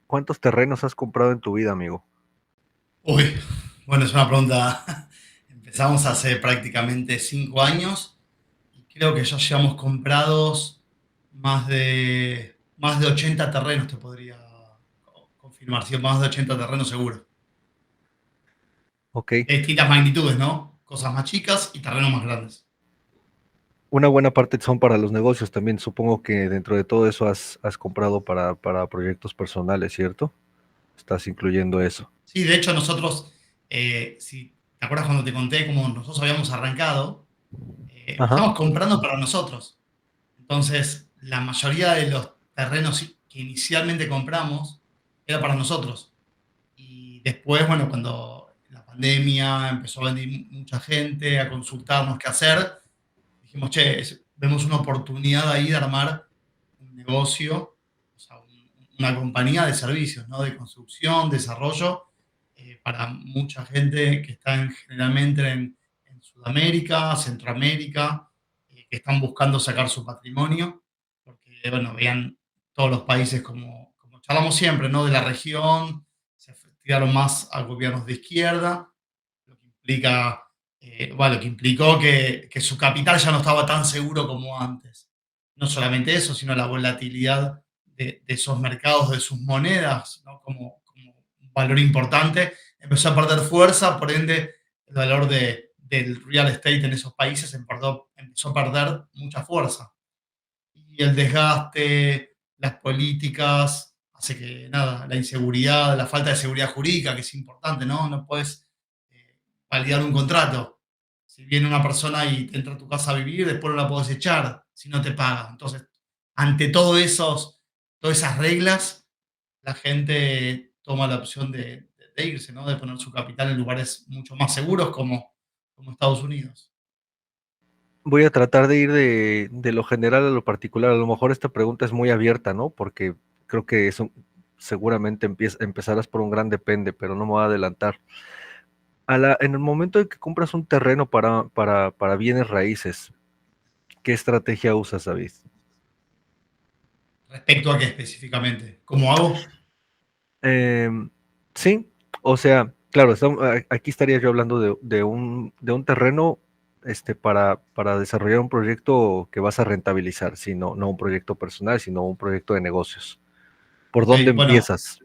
¿Cuántos terrenos has comprado en tu vida, amigo? Uy, bueno, es una pregunta. Empezamos hace prácticamente 5 años y creo que ya llevamos comprados más de 80 terrenos, te podría confirmar, sí, más de 80 terrenos seguro. Ok. De distintas magnitudes, ¿no? Cosas más chicas y terrenos más grandes. Una buena parte son para los negocios también. Supongo que dentro de todo eso has comprado para proyectos personales, ¿cierto? Estás incluyendo eso. Sí, de hecho nosotros, si te acuerdas cuando te conté cómo nosotros habíamos arrancado, Ajá. empezamos comprando para nosotros. Entonces, la mayoría de los terrenos que inicialmente compramos era para nosotros. Y después, bueno, cuando la pandemia empezó a venir mucha gente a consultarnos qué hacer, dijimos, che, vemos una oportunidad ahí de armar un negocio, o sea, una compañía de servicios, ¿no? De construcción, desarrollo, para mucha gente que está generalmente en Sudamérica, Centroamérica, que están buscando sacar su patrimonio, porque, bueno, vean todos los países como charlamos siempre, ¿no? De la región, se tiraron más a gobiernos de izquierda, lo que implica bueno, que implicó que su capital ya no estaba tan seguro como antes. No solamente eso, sino la volatilidad de esos mercados, de sus monedas, ¿no? Como un valor importante, empezó a perder fuerza, por ende el valor del real estate en esos países empezó a perder mucha fuerza. Y el desgaste, las políticas, hace que nada, la inseguridad, la falta de seguridad jurídica, que es importante, ¿no? No puedes validar un contrato. Si viene una persona y te entra a tu casa a vivir, después no la podés echar si no te paga. Entonces, ante todas esas reglas, la gente toma la opción de irse, ¿no? De poner su capital en lugares mucho más seguros como Estados Unidos. Voy a tratar de ir de lo general a lo particular. A lo mejor esta pregunta es muy abierta, ¿no? Porque creo que eso seguramente empezarás por un gran depende, pero no me voy a adelantar. En el momento en que compras un terreno para bienes raíces, ¿qué estrategia usas, David? ¿Respecto a qué específicamente? ¿Cómo hago? Em, sí, o sea, claro, aquí estaría yo hablando de un terreno para desarrollar un proyecto que vas a rentabilizar, sí, no un proyecto personal, sino un proyecto de negocios. ¿Por Ok, dónde bueno, empiezas?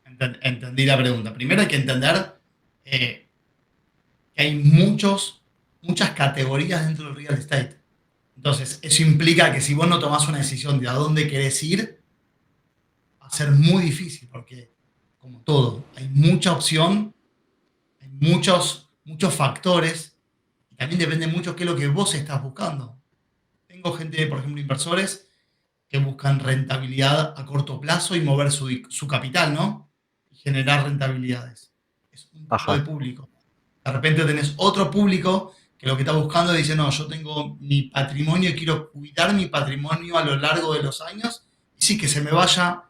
entendí la pregunta. Primero hay que entender eh, que hay muchas categorías dentro del real estate. Entonces, eso implica que si vos no tomás una decisión de a dónde querés ir, va a ser muy difícil, porque como todo, hay mucha opción, hay muchos factores, y también depende mucho qué es lo que vos estás buscando. Tengo gente, por ejemplo, inversores que buscan rentabilidad a corto plazo y mover su capital, ¿no? Y generar rentabilidades. Es un tipo de Ajá, público. De repente tenés otro público que lo que está buscando dice, no, yo tengo mi patrimonio y quiero cuidar mi patrimonio a lo largo de los años y sí que se me vaya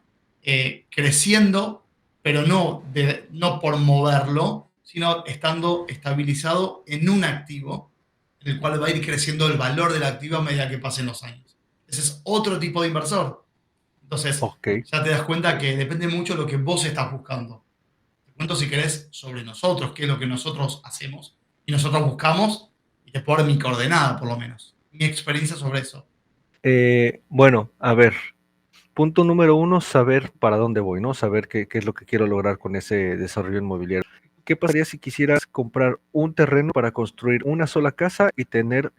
creciendo, pero no por moverlo, sino estando estabilizado en un activo en el cual va a ir creciendo el valor del activo a medida que pasen los años. Ese es otro tipo de inversor. Entonces, ok. ya te das cuenta que depende mucho de lo que vos estás buscando. Te cuento si querés sobre nosotros, qué es lo que nosotros hacemos y nosotros buscamos, y te puedo dar mi coordenada, por lo menos, mi experiencia sobre eso. Bueno, a ver, punto número uno, saber para dónde voy, ¿no? Saber qué es lo que quiero lograr con ese desarrollo inmobiliario. ¿Qué pasaría si quisieras comprar un terreno para construir una sola casa y tener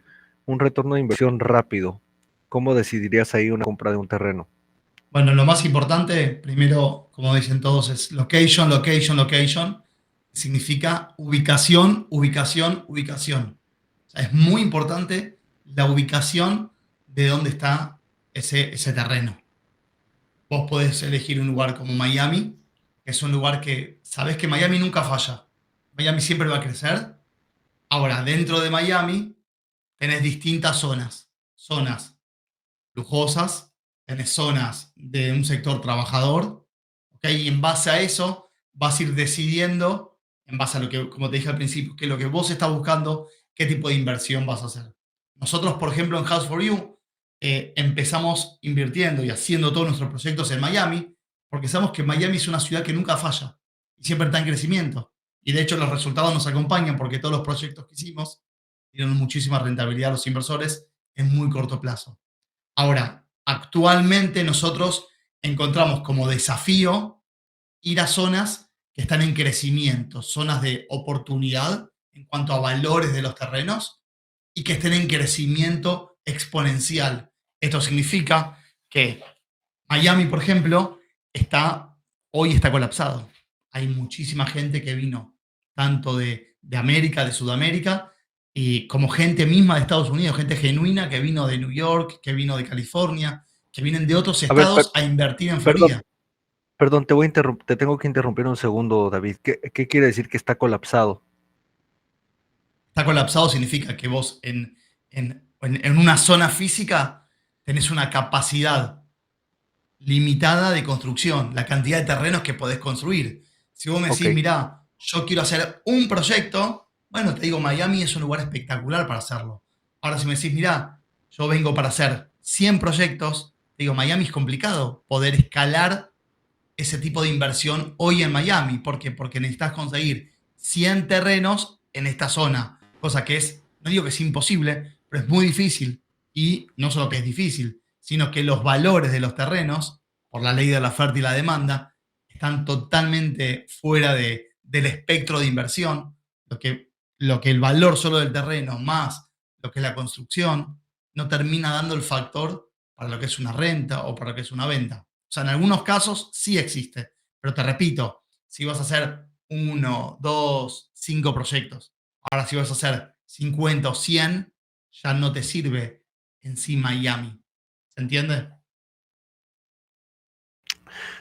un retorno de inversión rápido? ¿Cómo decidirías ahí una compra de un terreno? Bueno, lo más importante, primero, como dicen todos, es location, location, location. Significa ubicación, ubicación, ubicación. O sea, es muy importante la ubicación de dónde está ese terreno. Vos podés elegir un lugar como Miami, que es un lugar que sabés que Miami nunca falla. Miami siempre va a crecer. Ahora, dentro de Miami tenés distintas zonas. Zonas lujosas, tenés zonas de un sector trabajador, ¿ok? Y en base a eso vas a ir decidiendo, en base a lo que, como te dije al principio, qué es lo que vos estás buscando, qué tipo de inversión vas a hacer. Nosotros, por ejemplo, en House for You, empezamos invirtiendo y haciendo todos nuestros proyectos en Miami, porque sabemos que Miami es una ciudad que nunca falla y siempre está en crecimiento. Y de hecho los resultados nos acompañan porque todos los proyectos que hicimos dieron muchísima rentabilidad a los inversores en muy corto plazo. Ahora, actualmente nosotros encontramos como desafío ir a zonas que están en crecimiento, zonas de oportunidad en cuanto a valores de los terrenos y que estén en crecimiento exponencial. Esto significa que Miami, por ejemplo, hoy está colapsado. Hay muchísima gente que vino, tanto de América, de Sudamérica, y como gente misma de Estados Unidos, gente genuina que vino de New York, que vino de California, que vienen de otros A ver, estados a invertir en perdón, Florida. perdón, te tengo que interrumpir un segundo, David. ¿Qué quiere decir que está colapsado? Está colapsado significa que vos en una zona física tenés una capacidad limitada de construcción, la cantidad de terrenos que podés construir. Si vos me Ok, decís, mirá, yo quiero hacer un proyecto, bueno, te digo, Miami es un lugar espectacular para hacerlo. Ahora, si me decís, mirá, yo vengo para hacer 100 proyectos, te digo, Miami es complicado poder escalar ese tipo de inversión hoy en Miami. ¿Por qué? Porque necesitas conseguir 100 terrenos en esta zona, cosa que es, no digo que es imposible, pero es muy difícil. Y no solo que es difícil, sino que los valores de los terrenos, por la ley de la oferta y la demanda, están totalmente fuera del espectro de inversión, lo que el valor solo del terreno más lo que es la construcción, no termina dando el factor para lo que es una renta o para lo que es una venta. O sea, en algunos casos sí existe, pero te repito, si vas a hacer uno, dos, cinco proyectos, ahora si vas a hacer 50 o 100, ya no te sirve en sí Miami. ¿Se entiende?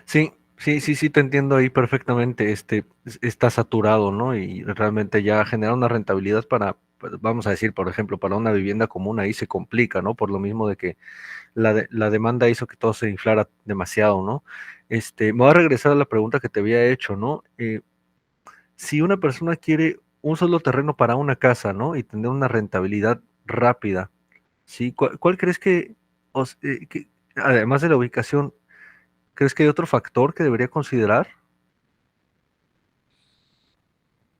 sí, sí, te entiendo ahí perfectamente. Está saturado, ¿no? Y realmente ya generar una rentabilidad para, pues, vamos a decir, por ejemplo, para una vivienda común ahí se complica, ¿no? Por lo mismo de que la demanda hizo que todo se inflara demasiado, ¿no? Me voy a regresar a la pregunta que te había hecho, ¿no? Si una persona quiere un solo terreno para una casa, ¿no? Y tener una rentabilidad rápida, ¿sí? ¿Cuál crees que, además de la ubicación, crees que hay otro factor que debería considerar?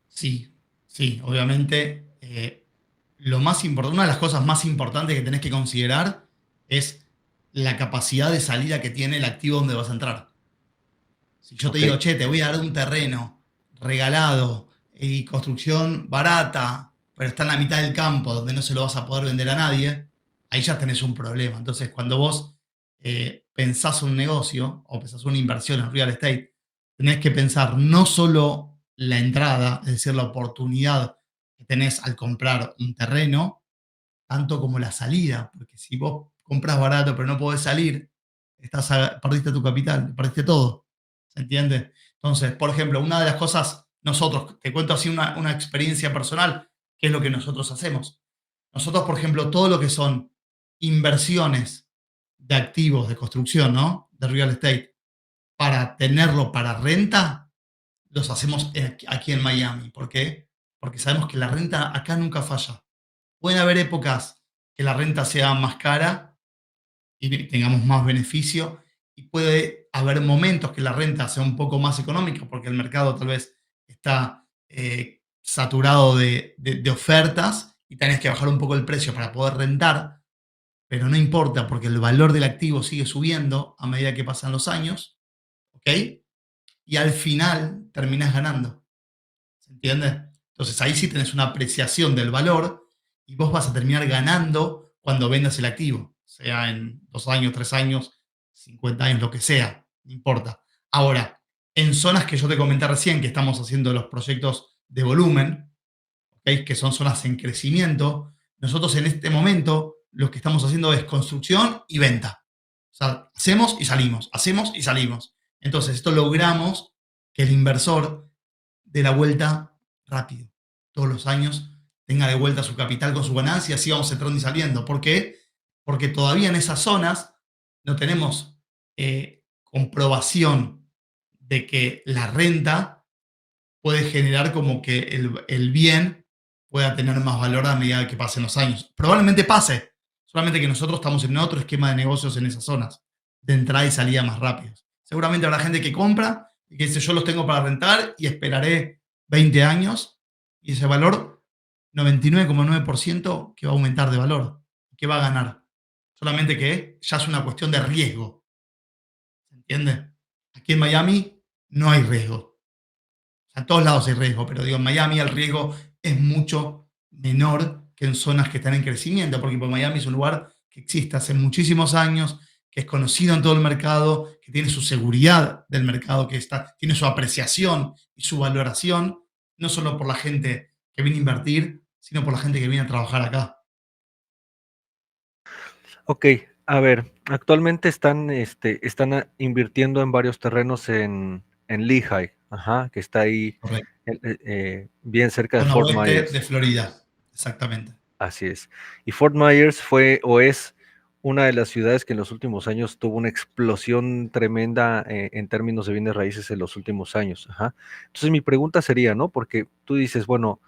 Sí, sí, obviamente. Lo más importante, una de las cosas más importantes que tenés que considerar es la capacidad de salida que tiene el activo donde vas a entrar. Si yo te Ok. digo, che, te voy a dar un terreno regalado y construcción barata, pero está en la mitad del campo donde no se lo vas a poder vender a nadie, ahí ya tenés un problema. Entonces, cuando vos pensás un negocio o pensás una inversión en real estate, tenés que pensar no solo la entrada, es decir, la oportunidad que tenés al comprar un terreno, tanto como la salida, porque si vos compras barato pero no podés salir, perdiste tu capital, perdiste todo. ¿Se entiende? Entonces, por ejemplo, una de las cosas, nosotros, te cuento así una experiencia personal, qué es lo que nosotros hacemos. Nosotros, por ejemplo, todo lo que son inversiones de activos de construcción, ¿no? De real estate, para tenerlo para renta, los hacemos aquí en Miami. ¿Por qué? Porque sabemos que la renta acá nunca falla. Pueden haber épocas que la renta sea más cara y tengamos más beneficio, y puede haber momentos que la renta sea un poco más económica porque el mercado tal vez está saturado de ofertas y tenés que bajar un poco el precio para poder rentar, pero no importa porque el valor del activo sigue subiendo a medida que pasan los años, ¿ok? Y al final terminás ganando. ¿Se entiende? Entonces ahí sí tenés una apreciación del valor y vos vas a terminar ganando cuando vendas el activo, sea en 2 años, 3 años, 50 años, lo que sea, no importa. Ahora, en zonas que yo te comenté recién, que estamos haciendo los proyectos de volumen, ¿okay? Que son zonas en crecimiento, nosotros en este momento lo que estamos haciendo es construcción y venta. O sea, hacemos y salimos, hacemos y salimos. Entonces, esto logramos que el inversor dé la vuelta rápido. Todos los años tenga de vuelta su capital con su ganancia, así vamos entrando y saliendo. ¿Por qué? Porque todavía en esas zonas no tenemos comprobación de que la renta puede generar como que el bien pueda tener más valor a medida que pasen los años. Probablemente pase, solamente que nosotros estamos en otro esquema de negocios en esas zonas, de entrada y salida más rápidos. Seguramente habrá gente que compra y que dice yo los tengo para rentar y esperaré 20 años y ese valor 99,9% que va a aumentar de valor, que va a ganar. Solamente que ya es una cuestión de riesgo, ¿se entiende? Aquí en Miami no hay riesgo. O sea, en todos lados hay riesgo, pero digo, en Miami el riesgo es mucho menor que en zonas que están en crecimiento, porque Miami es un lugar que existe hace muchísimos años, que es conocido en todo el mercado, que tiene su seguridad del mercado, que está, tiene su apreciación y su valoración, no solo por la gente que viene a invertir, sino por la gente que viene a trabajar acá. Ok, a ver, actualmente están invirtiendo en varios terrenos en Lehigh, ajá, que está ahí Correcto. bien cerca de Zona Fort oeste de Myers. Florida, exactamente. Así es. Y Fort Myers fue o es una de las ciudades que en los últimos años tuvo una explosión tremenda en términos de bienes raíces en los últimos años. Ajá. Entonces mi pregunta sería, ¿no? Porque tú dices, bueno,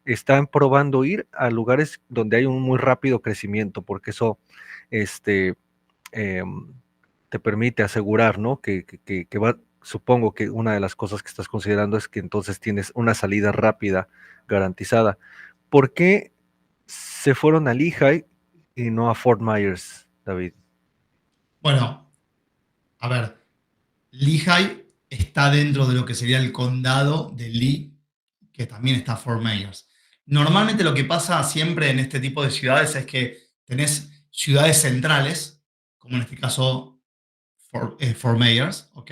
están probando ir a lugares donde hay un muy rápido crecimiento, porque eso este, em, te permite asegurar, ¿no? Que va, supongo que una de las cosas que estás considerando es que entonces tienes una salida rápida garantizada. ¿Por qué se fueron a Lehigh y no a Fort Myers, David? Bueno, a ver, Lehigh está dentro de lo que sería el condado de Lee, que también está Fort Myers. Normalmente lo que pasa siempre en este tipo de ciudades es que tenés ciudades centrales, como en este caso Fort Myers, ¿ok?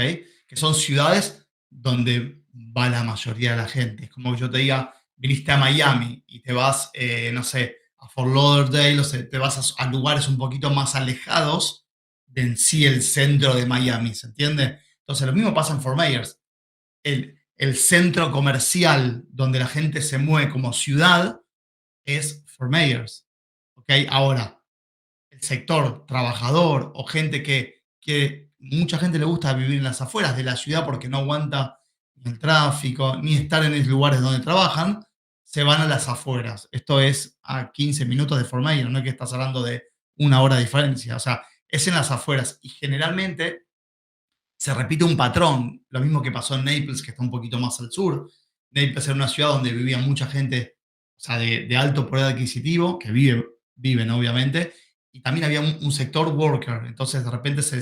Que son ciudades donde va la mayoría de la gente. Es como que yo te diga, viniste a Miami y te vas, no sé, a Fort Lauderdale, o sea, te vas a lugares un poquito más alejados de en sí el centro de Miami, ¿se entiende? Entonces lo mismo pasa en Fort Myers. El centro comercial donde la gente se mueve como ciudad es Fort Myers. ¿Ok? Ahora, el sector trabajador o gente que mucha gente le gusta vivir en las afueras de la ciudad porque no aguanta ni el tráfico ni estar en los lugares donde trabajan, se van a las afueras. Esto es a 15 minutos de Fort Myers, no es que estás hablando de una hora de diferencia, o sea, es en las afueras y generalmente se repite un patrón, lo mismo que pasó en Naples, que está un poquito más al sur. Naples era una ciudad donde vivía mucha gente, o sea, de alto poder adquisitivo, que viven obviamente, y también había un sector worker, entonces de repente se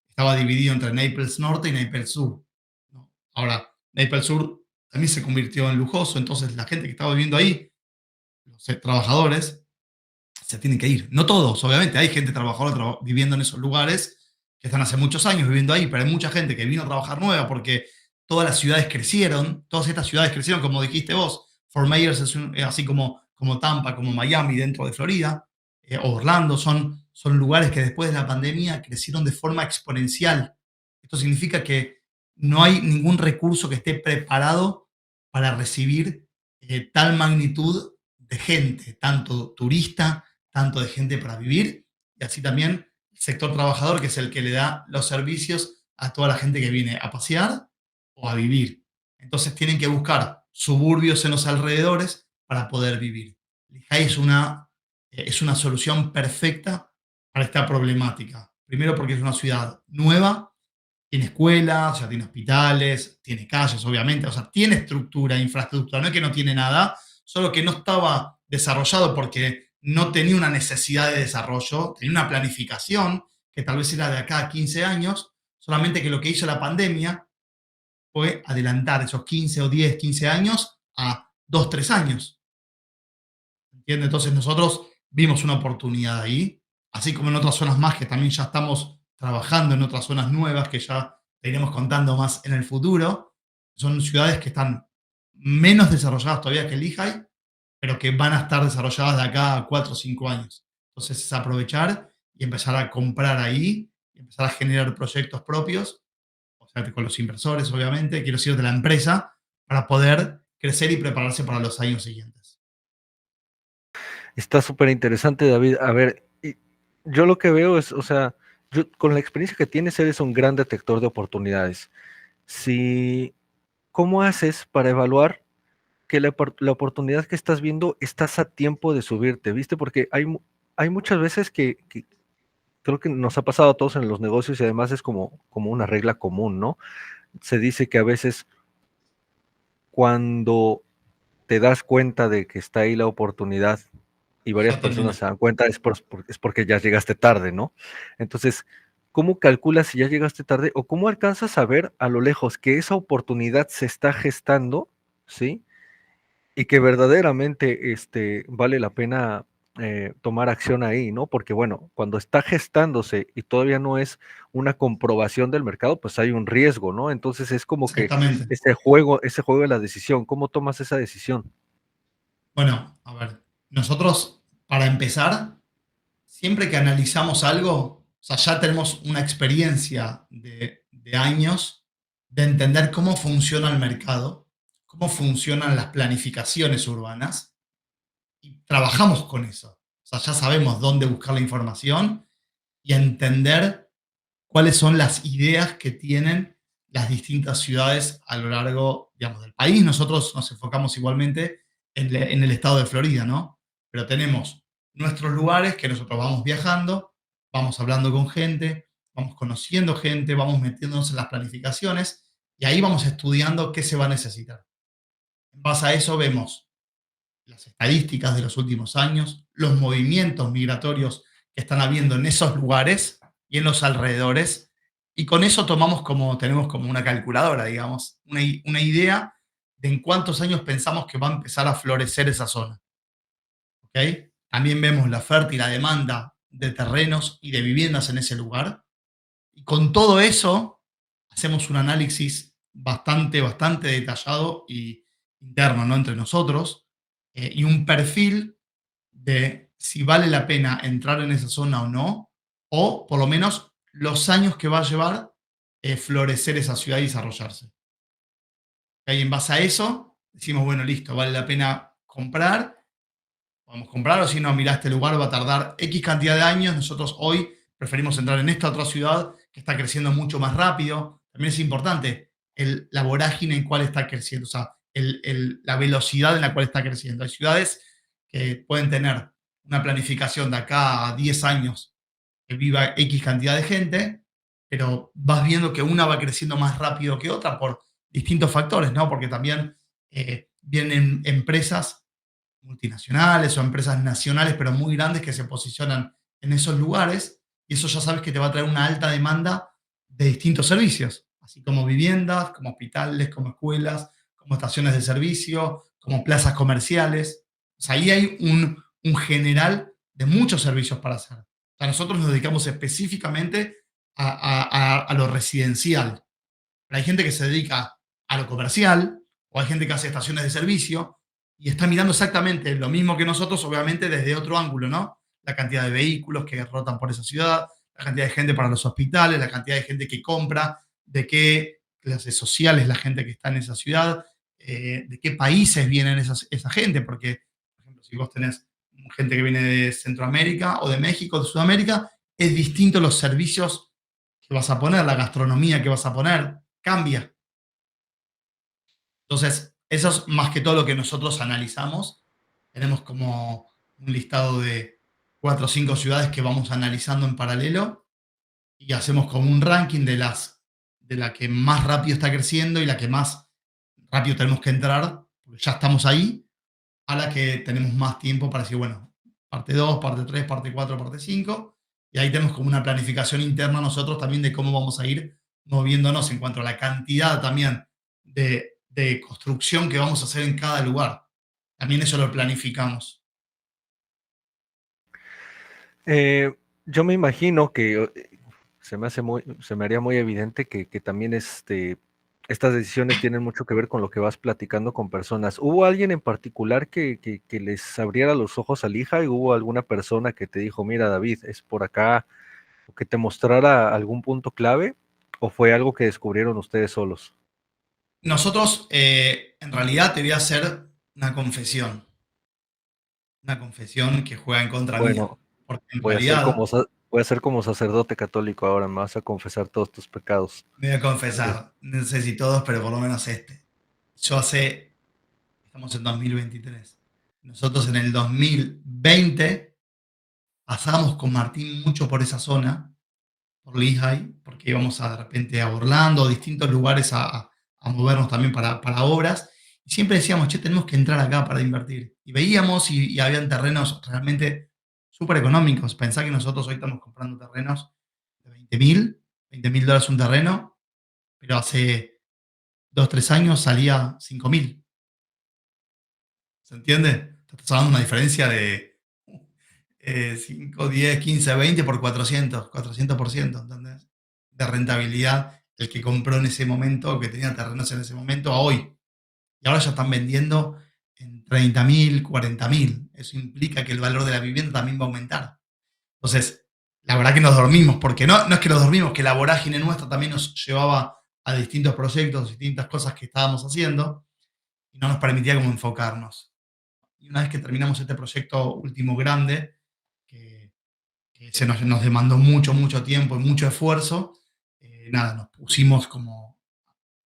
estaba dividido entre Naples Norte y Naples Sur, ¿no? Ahora, Naples Sur también se convirtió en lujoso, entonces la gente que estaba viviendo ahí, los trabajadores, se tienen que ir. No todos, obviamente, hay gente trabajadora viviendo en esos lugares que están hace muchos años viviendo ahí, pero hay mucha gente que vino a trabajar nueva porque todas las ciudades crecieron, todas estas ciudades crecieron, como dijiste vos. Fort Myers es así como Tampa, como Miami dentro de Florida, o Orlando, son lugares que después de la pandemia crecieron de forma exponencial. Esto significa que no hay ningún recurso que esté preparado para recibir tal magnitud de gente, tanto turista, tanto de gente para vivir, y así también el sector trabajador, que es el que le da los servicios a toda la gente que viene a pasear o a vivir. Entonces tienen que buscar suburbios en los alrededores para poder vivir. Lehigh es una solución perfecta para esta problemática. Primero porque es una ciudad nueva, tiene escuelas, ya tiene hospitales, tiene calles, obviamente, o sea, tiene estructura, infraestructura, no es que no tiene nada, solo que no estaba desarrollado porque no tenía una necesidad de desarrollo, tenía una planificación que tal vez era de acá a 15 años, solamente que lo que hizo la pandemia fue adelantar esos 15 o 10, 15 años a 2, 3 años. ¿Entiendes? Entonces nosotros vimos una oportunidad ahí, así como en otras zonas más que también ya estamos trabajando en otras zonas nuevas que ya te iremos contando más en el futuro. Son ciudades que están menos desarrolladas todavía que Lehigh, pero que van a estar desarrolladas de acá a 4 o 5 años. Entonces es aprovechar y empezar a comprar ahí, y empezar a generar proyectos propios, o sea, con los inversores, obviamente, quiero decir, de la empresa, para poder crecer y prepararse para los años siguientes. Está súper interesante, David. A ver, yo lo que veo es, o sea, yo, con la experiencia que tienes, eres un gran detector de oportunidades. Si, ¿cómo haces para evaluar que la oportunidad que estás viendo estás a tiempo de subirte, ¿viste? Porque hay muchas veces que creo que nos ha pasado a todos en los negocios y además es como una regla común, ¿no? Se dice que a veces cuando te das cuenta de que está ahí la oportunidad y varias Ya terminé. personas se dan cuenta, es porque ya llegaste tarde, ¿no? Entonces, ¿cómo calculas si ya llegaste tarde o cómo alcanzas a ver a lo lejos que esa oportunidad se está gestando, ¿sí? Y que verdaderamente vale la pena tomar acción ahí, ¿no? Porque bueno, cuando está gestándose y todavía no es una comprobación del mercado, pues hay un riesgo, ¿no? Entonces es como que Exactamente. ese juego de la decisión, ¿cómo tomas esa decisión? Bueno, a ver, nosotros, para empezar, siempre que analizamos algo, o sea, ya tenemos una experiencia de años de entender cómo funciona el mercado, cómo funcionan las planificaciones urbanas, y trabajamos con eso. O sea, ya sabemos dónde buscar la información y entender cuáles son las ideas que tienen las distintas ciudades a lo largo, digamos, del país. Nosotros nos enfocamos igualmente en el estado de Florida, ¿no? Pero tenemos nuestros lugares que nosotros vamos viajando, vamos hablando con gente, vamos conociendo gente, vamos metiéndonos en las planificaciones y ahí vamos estudiando qué se va a necesitar. En base a eso vemos las estadísticas de los últimos años, los movimientos migratorios que están habiendo en esos lugares y en los alrededores, y con eso tenemos como una calculadora, digamos, una idea de en cuántos años pensamos que va a empezar a florecer esa zona. ¿Ok? También vemos la oferta y la demanda de terrenos y de viviendas en ese lugar. Y con todo eso, hacemos un análisis bastante detallado y interno, ¿no? Entre nosotros, y un perfil de si vale la pena entrar en esa zona o no, o por lo menos los años que va a llevar florecer esa ciudad y desarrollarse. Y en base a eso, decimos, bueno, listo, vale la pena comprar, podemos comprar, o si no, mira, este lugar va a tardar X cantidad de años, nosotros hoy preferimos entrar en esta otra ciudad que está creciendo mucho más rápido. También es importante la vorágine en cual está creciendo, o sea, la velocidad en la cual está creciendo. Hay ciudades que pueden tener una planificación de acá a 10 años que viva X cantidad de gente, pero vas viendo que una va creciendo más rápido que otra por distintos factores, ¿no? Porque también vienen empresas multinacionales o empresas nacionales, pero muy grandes que se posicionan en esos lugares, y eso ya sabes que te va a traer una alta demanda de distintos servicios, así como viviendas, como hospitales, como escuelas, como estaciones de servicio, como plazas comerciales. O sea, ahí hay un general de muchos servicios para hacer. O sea, nosotros nos dedicamos específicamente a lo residencial. Pero hay gente que se dedica a lo comercial, o hay gente que hace estaciones de servicio, y está mirando exactamente lo mismo que nosotros, obviamente desde otro ángulo, ¿no? La cantidad de vehículos que rotan por esa ciudad, la cantidad de gente para los hospitales, la cantidad de gente que compra, de qué clases sociales la gente que está en esa ciudad, de qué países vienen esa gente, porque, por ejemplo, si vos tenés gente que viene de Centroamérica o de México, de Sudamérica, es distinto los servicios que vas a poner, la gastronomía que vas a poner, cambia. Entonces, eso es más que todo lo que nosotros analizamos. Tenemos como un listado de 4 o 5 ciudades que vamos analizando en paralelo y hacemos como un ranking de la que más rápido está creciendo y la que más rápido tenemos que entrar, porque ya estamos ahí, a la que tenemos más tiempo para decir, bueno, parte 2, parte 3, parte 4, parte 5. Y ahí tenemos como una planificación interna nosotros también de cómo vamos a ir moviéndonos en cuanto a la cantidad también de construcción que vamos a hacer en cada lugar. También eso lo planificamos. Eh, yo me imagino que se me haría muy evidente que también estas decisiones tienen mucho que ver con lo que vas platicando con personas. ¿Hubo alguien en particular que les abriera los ojos a Lija y hubo alguna persona que te dijo, mira, David, es por acá, o que te mostrara algún punto clave, o fue algo que descubrieron ustedes solos? Nosotros, en realidad, te voy a hacer una confesión que juega en contra mía, Bueno, porque en voy a ser realidad, voy a ser como sacerdote católico ahora, me vas a confesar todos tus pecados. me voy a Sí. confesar, no sé si todos, pero por lo menos este. Yo estamos en 2023. Nosotros en el 2020 pasábamos con Martín mucho por esa zona, por Lehigh, porque íbamos de repente a Orlando, a distintos lugares a movernos también para obras. Y siempre decíamos, che, tenemos que entrar acá para invertir. Y veíamos y habían terrenos realmente súper económicos. Pensá que nosotros hoy estamos comprando terrenos de 20.000 $20.000 un terreno, pero hace 2, 3 años salía 5.000. ¿Se entiende? Estás hablando de una diferencia de 5, 10, 15, 20 por 400%, ¿entendés? De rentabilidad, el que compró en ese momento, que tenía terrenos en ese momento, a hoy. Y ahora ya están vendiendo en 30.000, 40.000. Eso implica que el valor de la vivienda también va a aumentar. Entonces, la verdad que nos dormimos, porque no es que nos dormimos, que la vorágine nuestra también nos llevaba a distintos proyectos, distintas cosas que estábamos haciendo, y no nos permitía como enfocarnos. Y una vez que terminamos este proyecto último grande, que, que se nos demandó mucho, mucho tiempo y mucho esfuerzo, nada, nos pusimos como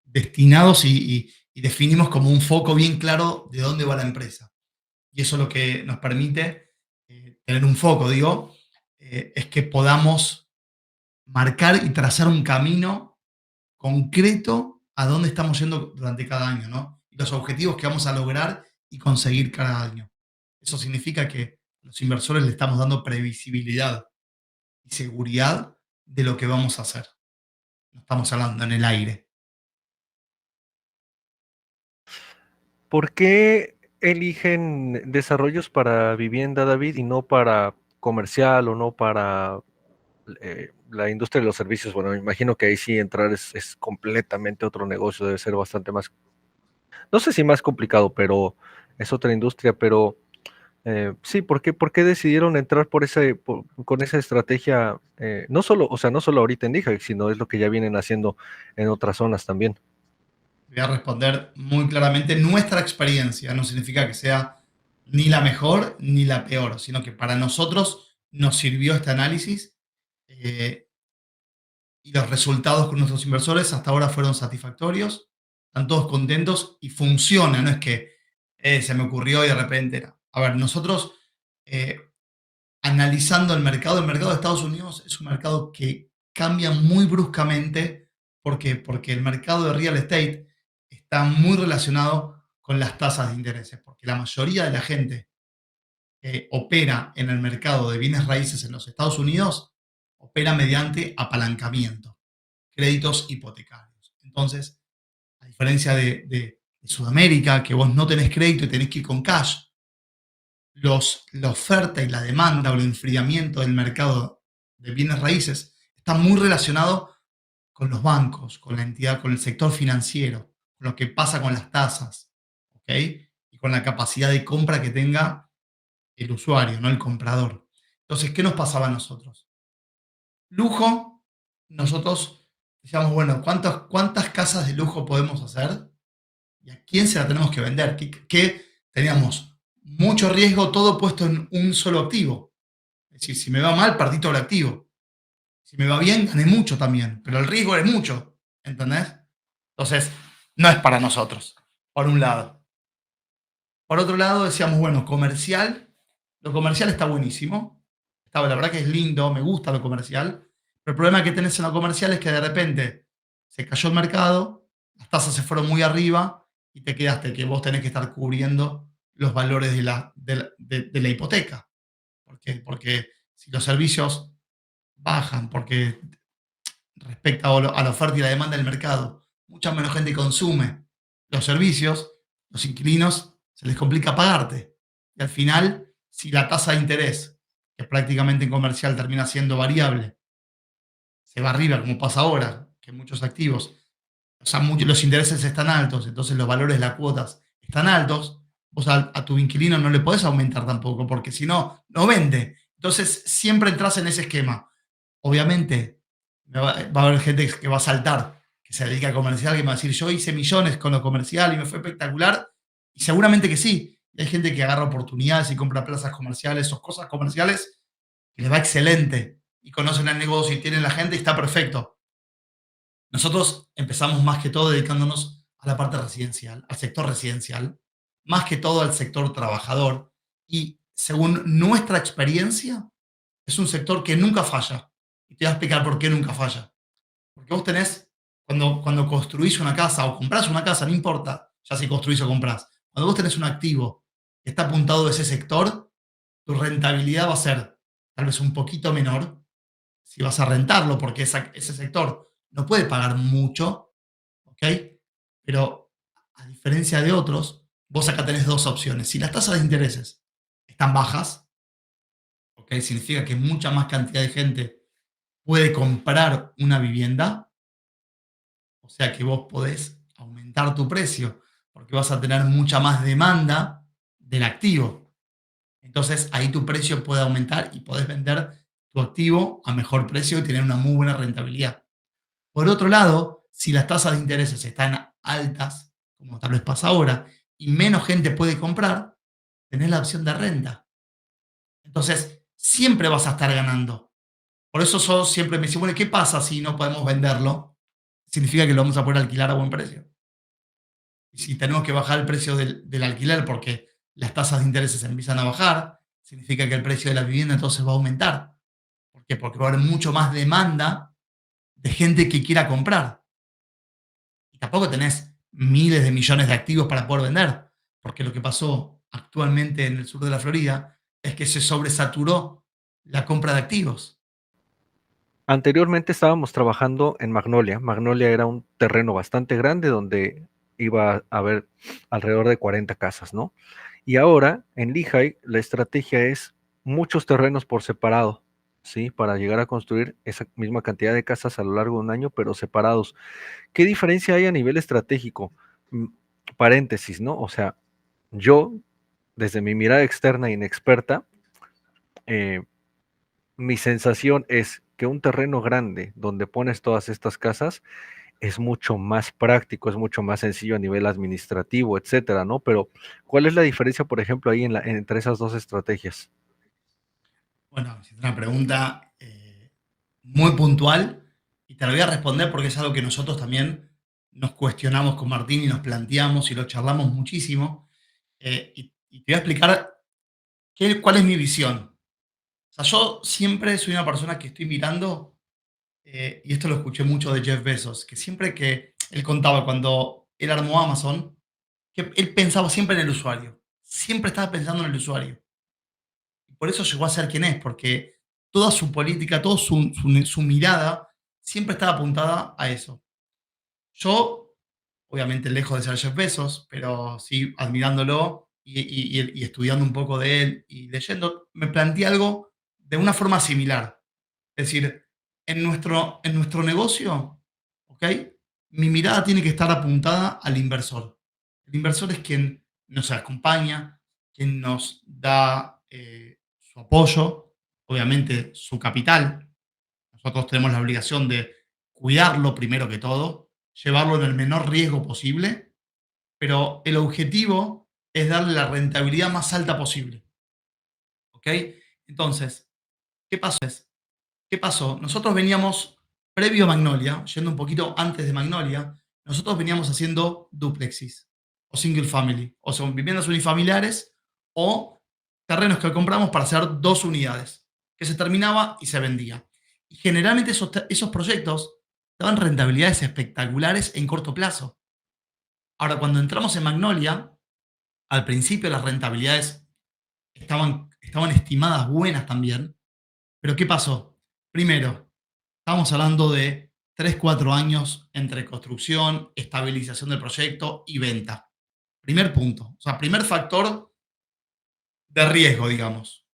destinados y definimos como un foco bien claro de dónde va la empresa. Y eso lo que nos permite tener un foco, digo, es que podamos marcar y trazar un camino concreto a dónde estamos yendo durante cada año, ¿no? Y los objetivos que vamos a lograr y conseguir cada año. Eso significa que los inversores le estamos dando previsibilidad y seguridad de lo que vamos a hacer. No estamos hablando en el aire. ¿Por qué eligen desarrollos para vivienda, David, y no para comercial o no para la industria de los servicios? Bueno, me imagino que ahí sí entrar es completamente otro negocio, debe ser bastante más, no sé si más complicado, pero es otra industria, pero sí, por qué decidieron entrar con esa estrategia? No solo, o sea, no solo ahorita en Dija, sino es lo que ya vienen haciendo en otras zonas también. Voy a responder muy claramente. Nuestra experiencia no significa que sea ni la mejor ni la peor, sino que para nosotros nos sirvió este análisis eh, y los resultados con nuestros inversores hasta ahora fueron satisfactorios, están todos contentos y funciona, no es que se me ocurrió y de repente era. A ver, nosotros eh, analizando el mercado de Estados Unidos es un mercado que cambia muy bruscamente. ¿Por qué? Porque el mercado de real estate está muy relacionado con las tasas de intereses, porque la mayoría de la gente que opera en el mercado de bienes raíces en los Estados Unidos opera mediante apalancamiento, créditos hipotecarios. Entonces, a diferencia de Sudamérica, que vos no tenés crédito y tenés que ir con cash, la oferta y la demanda o el enfriamiento del mercado de bienes raíces está muy relacionado con los bancos, con la entidad, con el sector financiero, con lo que pasa con las tasas, ¿ok? Y con la capacidad de compra que tenga el usuario, no el comprador. Entonces, ¿qué nos pasaba a nosotros? Lujo, nosotros decíamos, bueno, ¿cuántas casas de lujo podemos hacer? ¿Y a quién se la tenemos que vender? ¿Qué teníamos? Mucho riesgo, todo puesto en un solo activo. Es decir, si me va mal, perdí todo el activo. Si me va bien, gané mucho también, pero el riesgo es mucho, ¿entendés? Entonces, no es para nosotros, por un lado. Por otro lado, decíamos, bueno, comercial, lo comercial está buenísimo, la verdad que es lindo, me gusta lo comercial, pero el problema que tenés en lo comercial es que de repente se cayó el mercado, las tasas se fueron muy arriba y te quedaste que vos tenés que estar cubriendo los valores de la hipoteca. ¿Por qué? Porque si los servicios bajan, porque respecto a la oferta y la demanda del mercado, mucha menos gente consume los servicios, los inquilinos se les complica pagarte. Y al final, si la tasa de interés, que prácticamente en comercial termina siendo variable, se va arriba, como pasa ahora, que muchos activos, o sea, los intereses están altos, entonces los valores de las cuotas están altos, vos a tu inquilino no le podés aumentar tampoco, porque si no, no vende. Entonces, siempre entras en ese esquema. Obviamente, va a haber gente que va a saltar, que se dedica a comercial, que me va a decir, yo hice millones con lo comercial y me fue espectacular, y seguramente que sí. Y hay gente que agarra oportunidades y compra plazas comerciales o cosas comerciales que les va excelente y conocen el negocio y tienen la gente y está perfecto. Nosotros empezamos más que todo dedicándonos a la parte residencial, al sector residencial, más que todo al sector trabajador y según nuestra experiencia, es un sector que nunca falla. Y te voy a explicar por qué nunca falla. Porque vos tenés, cuando construís una casa o comprás una casa, no importa ya si construís o comprás, cuando vos tenés un activo que está apuntado a ese sector, tu rentabilidad va a ser tal vez un poquito menor si vas a rentarlo, porque ese sector no puede pagar mucho, ¿ok? Pero a diferencia de otros, vos acá tenés dos opciones. Si las tasas de intereses están bajas, ¿ok? Significa que mucha más cantidad de gente puede comprar una vivienda, o sea que vos podés aumentar tu precio, porque vas a tener mucha más demanda del activo. Entonces ahí tu precio puede aumentar y podés vender tu activo a mejor precio y tener una muy buena rentabilidad. Por otro lado, si las tasas de intereses están altas, como tal vez pasa ahora, y menos gente puede comprar, tenés la opción de renta. Entonces, siempre vas a estar ganando. Por eso yo siempre me dice, bueno, ¿qué pasa si no podemos venderlo? Significa que lo vamos a poder alquilar a buen precio. Y si tenemos que bajar el precio del alquiler porque las tasas de intereses empiezan a bajar, significa que el precio de la vivienda entonces va a aumentar. ¿Por qué? Porque va a haber mucho más demanda de gente que quiera comprar. Y tampoco tenés miles de millones de activos para poder vender, porque lo que pasó actualmente en el sur de la Florida es que se sobresaturó la compra de activos. Anteriormente estábamos trabajando en Magnolia. Magnolia era un terreno bastante grande donde iba a haber alrededor de 40 casas, ¿no? Y ahora en Lehigh la estrategia es muchos terrenos por separado, ¿sí? Para llegar a construir esa misma cantidad de casas a lo largo de un año, pero separados. ¿Qué diferencia hay a nivel estratégico? Mm, Paréntesis, ¿no? O sea, yo, desde mi mirada externa e inexperta, eh, mi sensación es que un terreno grande donde pones todas estas casas es mucho más práctico, es mucho más sencillo a nivel administrativo, etcétera, ¿no? Pero, ¿cuál es la diferencia, por ejemplo, ahí entre esas dos estrategias? Bueno, es una pregunta muy puntual y te la voy a responder porque es algo que nosotros también nos cuestionamos con Martín y nos planteamos y lo charlamos muchísimo. Y te voy a explicar cuál es mi visión. O sea, yo siempre soy una persona que estoy mirando, y esto lo escuché mucho de Jeff Bezos, que siempre que él contaba cuando él armó Amazon, que él pensaba siempre en el usuario, siempre estaba pensando en el usuario. Y por eso llegó a ser quien es, porque toda su política, toda su mirada siempre estaba apuntada a eso. Yo, obviamente lejos de ser Jeff Bezos, pero sí admirándolo y estudiando un poco de él y leyendo, me planteé algo de una forma similar. Es decir, en nuestro negocio, ¿ok? Mi mirada tiene que estar apuntada al inversor. El inversor es quien nos acompaña, quien nos da su apoyo, obviamente su capital. Nosotros tenemos la obligación de cuidarlo primero que todo, llevarlo en el menor riesgo posible, pero el objetivo es darle la rentabilidad más alta posible. ¿Ok? Entonces, ¿qué pasó? ¿Qué pasó? Nosotros veníamos, previo a Magnolia, yendo un poquito antes de Magnolia, nosotros veníamos haciendo duplexes o single family, o son viviendas unifamiliares o terrenos que compramos para hacer dos unidades, que se terminaba y se vendía. Y generalmente esos proyectos daban rentabilidades espectaculares en corto plazo. Ahora, cuando entramos en Magnolia, al principio las rentabilidades estaban estimadas buenas también, pero ¿qué pasó? Primero, estamos hablando de 3 4 años entre construcción, estabilización del proyecto y venta. Primer punto, o sea, primer factor de riesgo, digamos,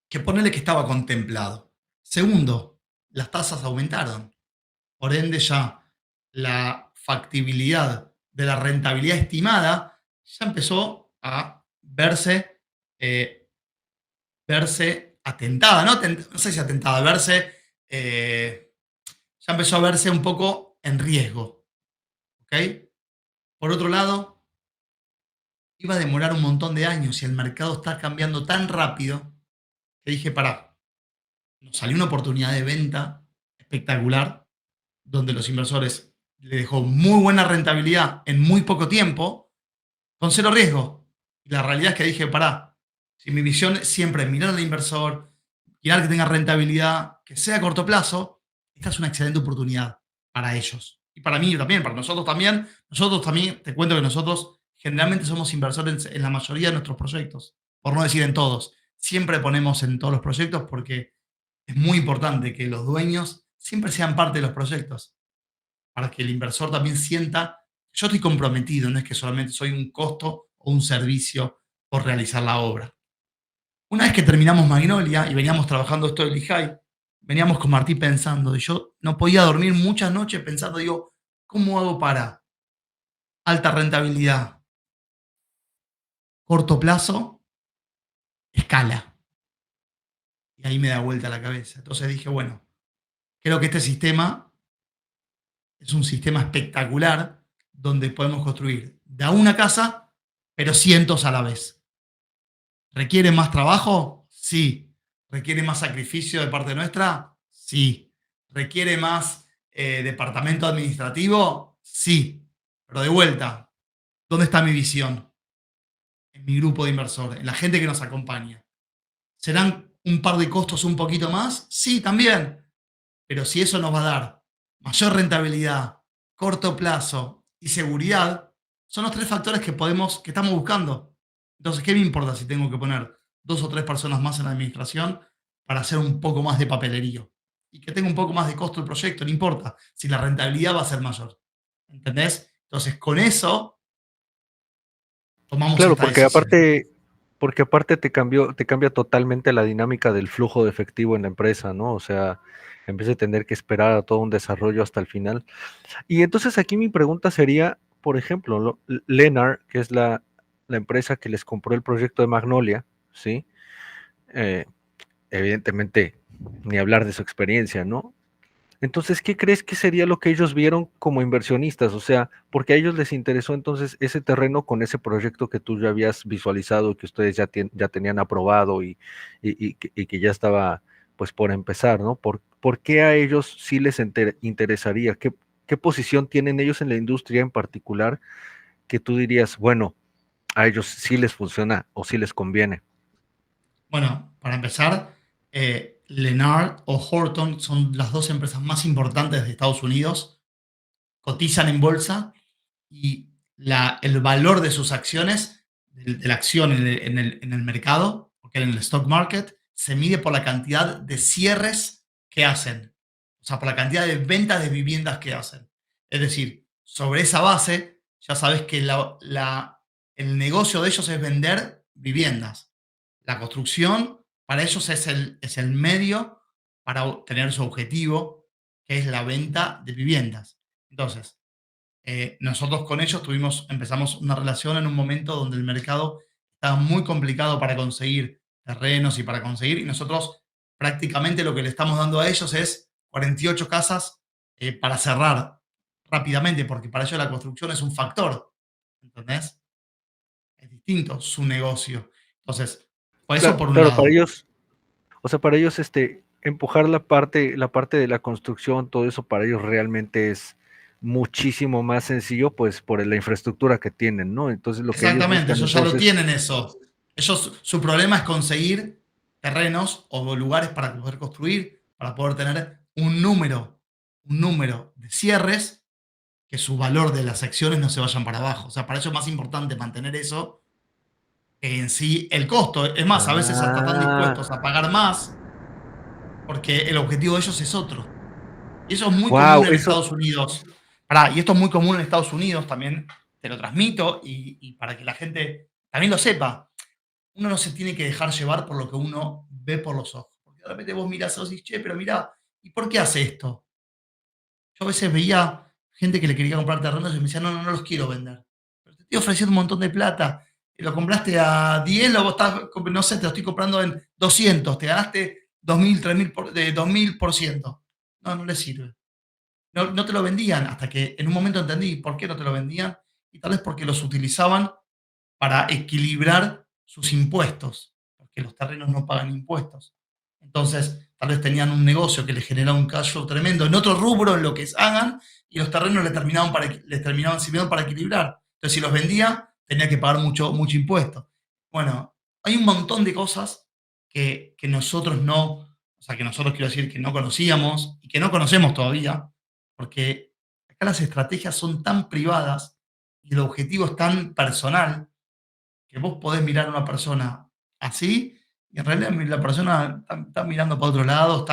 que ponerle que estaba contemplado. Segundo, las tasas aumentaron. Por ende, ya la factibilidad de la rentabilidad estimada ya empezó a eh, verse atentada, ¿no? No sé si atentada, ya empezó a verse un poco en riesgo. ¿Ok? Por otro lado, iba a demorar un montón de años y el mercado está cambiando tan rápido que dije, pará, nos salió una oportunidad de venta espectacular donde los inversores le dejó muy buena rentabilidad en muy poco tiempo con cero riesgo. Y la realidad es que dije, pará, si mi visión siempre es mirar al inversor, y algo que tenga rentabilidad, que sea a corto plazo, esta es una excelente oportunidad para ellos. Y para mí también, para nosotros también. Nosotros también, te cuento que nosotros generalmente somos inversores en la mayoría de nuestros proyectos, por no decir en todos. Siempre ponemos en todos los proyectos porque es muy importante que los dueños siempre sean parte de los proyectos, para que el inversor también sienta, yo estoy comprometido, no es que solamente soy un costo o un servicio por realizar la obra. Una vez que terminamos Magnolia y veníamos trabajando esto del Lehigh, veníamos con Martí pensando, y yo no podía dormir muchas noches pensando, digo, ¿cómo hago para alta rentabilidad, corto plazo, escala? Y ahí me da vuelta la cabeza. Entonces dije, bueno, creo que este sistema es un sistema espectacular donde podemos construir de a una casa, pero cientos a la vez. ¿Requiere más trabajo? Sí. ¿Requiere más sacrificio de parte nuestra? Sí. ¿Requiere más departamento administrativo? Sí. Pero de vuelta, ¿dónde está mi visión? En mi grupo de inversores, en la gente que nos acompaña. ¿Serán un par de costos un poquito más? Sí, también. Pero si eso nos va a dar mayor rentabilidad, corto plazo y seguridad, son los tres factores que estamos buscando. Entonces, ¿qué me importa si tengo que poner 2 o 3 personas más en la administración para hacer un poco más de papelerío? Y que tenga un poco más de costo el proyecto, no importa, si la rentabilidad va a ser mayor. ¿Entendés? Entonces, con eso tomamos Claro, esta decisión. porque aparte te cambia totalmente la dinámica del flujo de efectivo en la empresa, ¿no? O sea, en vez de tener que esperar a todo un desarrollo hasta el final. Y entonces aquí mi pregunta sería, por ejemplo, Lennar, que es la empresa que les compró el proyecto de Magnolia, ¿sí? Eh, Evidentemente, ni hablar de su experiencia, ¿no? Entonces, ¿qué crees que sería lo que ellos vieron como inversionistas? O sea, porque a ellos les interesó entonces ese terreno con ese proyecto que tú ya habías visualizado, que ustedes ya tenían aprobado y que ya estaba pues por empezar, ¿no? ¿Por qué a ellos sí les interesaría? ¿Qué posición tienen ellos en la industria en particular que tú dirías, bueno, a ellos sí les funciona o sí les conviene? Bueno, para empezar, Lennard o Horton son las dos empresas más importantes de Estados Unidos, cotizan en bolsa y el valor de sus acciones, de la acción en el mercado, porque en el stock market, se mide por la cantidad de cierres que hacen, o sea, por la cantidad de ventas de viviendas que hacen. Es decir, sobre esa base, ya sabes que el negocio de ellos es vender viviendas. La construcción, para ellos es el medio para obtener su objetivo, que es la venta de viviendas. Entonces, nosotros con ellos empezamos una relación en un momento donde el mercado estaba muy complicado para conseguir terrenos y nosotros prácticamente lo que le estamos dando a ellos es 48 casas para cerrar rápidamente, porque para ellos la construcción es un factor, ¿entendés? Es distinto su negocio. Entonces, por eso Claro, por un claro, para lado. ellos, o sea, para ellos, empujar la parte de la construcción, todo eso para ellos realmente es muchísimo más sencillo, pues por la infraestructura que tienen, ¿no? Entonces lo que ellos Exactamente, buscan ellos ya lo entonces, tienen eso. Ellos, su problema es conseguir terrenos o lugares para poder construir, para poder tener un número de cierres que su valor de las acciones no se vayan para abajo. O sea, para ellos es más importante mantener eso que en sí el costo. Es más, a veces hasta están dispuestos a pagar más porque el objetivo de ellos es otro. Y eso es muy común wow, en eso, Estados Unidos. Pará, y esto es muy común en Estados Unidos, también te lo transmito y para que la gente también lo sepa. Uno no se tiene que dejar llevar por lo que uno ve por los ojos. Porque de repente vos mirás y decís, che, pero mirá, ¿y por qué hace esto? Yo a veces veía gente que le quería comprar terrenos y me decía, no, no, no los quiero vender. Pero te estoy ofreciendo un montón de plata. Lo compraste a 10, lo vos estás, no sé, te lo estoy comprando en 200. Te ganaste 2.000, 3.000, de 2.000%. No, no le sirve. No, no te lo vendían hasta que en un momento entendí por qué no te lo vendían y tal vez porque los utilizaban para equilibrar sus impuestos, porque los terrenos no pagan impuestos. Entonces, tal vez tenían un negocio que les generaba un cash flow tremendo en otro rubro, en lo que hagan, y los terrenos les terminaban sirviendo para equilibrar. Entonces, si los vendía, tenía que pagar mucho, mucho impuesto. Bueno, hay un montón de cosas que nosotros o sea, que nosotros quiero decir que no conocíamos y que no conocemos todavía, porque acá las estrategias son tan privadas y el objetivo es tan personal que vos podés mirar a una persona así y en realidad la persona está mirando para otro lado,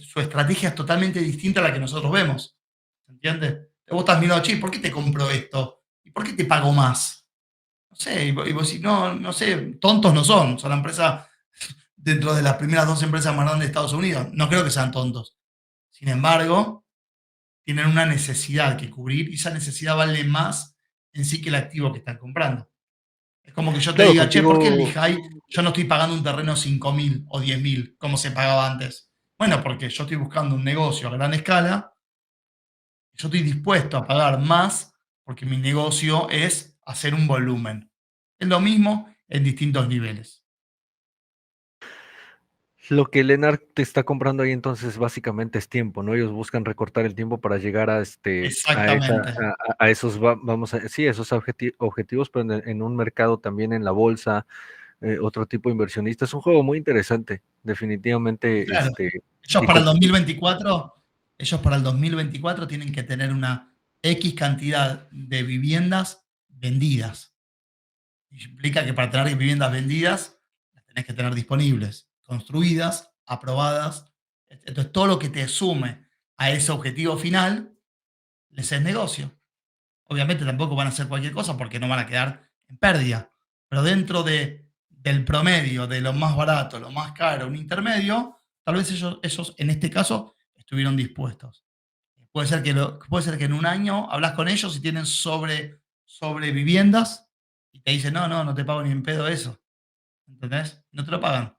su estrategia es totalmente distinta a la que nosotros vemos. ¿Se entiende? Vos estás mirando, che, ¿por qué te compro esto? ¿Y por qué te pago más? No sé, y vos decís, no, no sé, tontos no son la empresa dentro de las primeras dos empresas más grandes de Estados Unidos. No creo que sean tontos. Sin embargo, tienen una necesidad que cubrir y esa necesidad vale más en sí que el activo que están comprando. Es como que yo te Claro, diga, che, ¿por qué el contigo, Lehigh yo no estoy pagando un terreno 5.000 o 10.000 como se pagaba antes? Bueno, porque yo estoy buscando un negocio a gran escala, yo estoy dispuesto a pagar más porque mi negocio es hacer un volumen. Es lo mismo en distintos niveles. lo que Lenar te está comprando ahí entonces básicamente es tiempo, ¿no? Ellos buscan recortar el tiempo para llegar a Exactamente. a esos, sí, esos objetivos, pero en un mercado también en la bolsa, otro tipo de inversionista. Es un juego muy interesante, definitivamente, Claro. Ellos y para el como, 2024, ellos para el 2024 tienen que tener una X cantidad de viviendas vendidas. Implica que para tener viviendas vendidas, las tenés que tener disponibles, construidas, aprobadas. Entonces, todo lo que te sume a ese objetivo final, les es negocio. Obviamente tampoco van a hacer cualquier cosa porque no van a quedar en pérdida. Pero dentro del promedio, de lo más barato, lo más caro, un intermedio, tal vez ellos en este caso estuvieron dispuestos. Puede ser que en un año hablas con ellos y tienen sobre viviendas y te dicen, no, no, no te pago ni en pedo eso. ¿Entendés? No te lo pagan.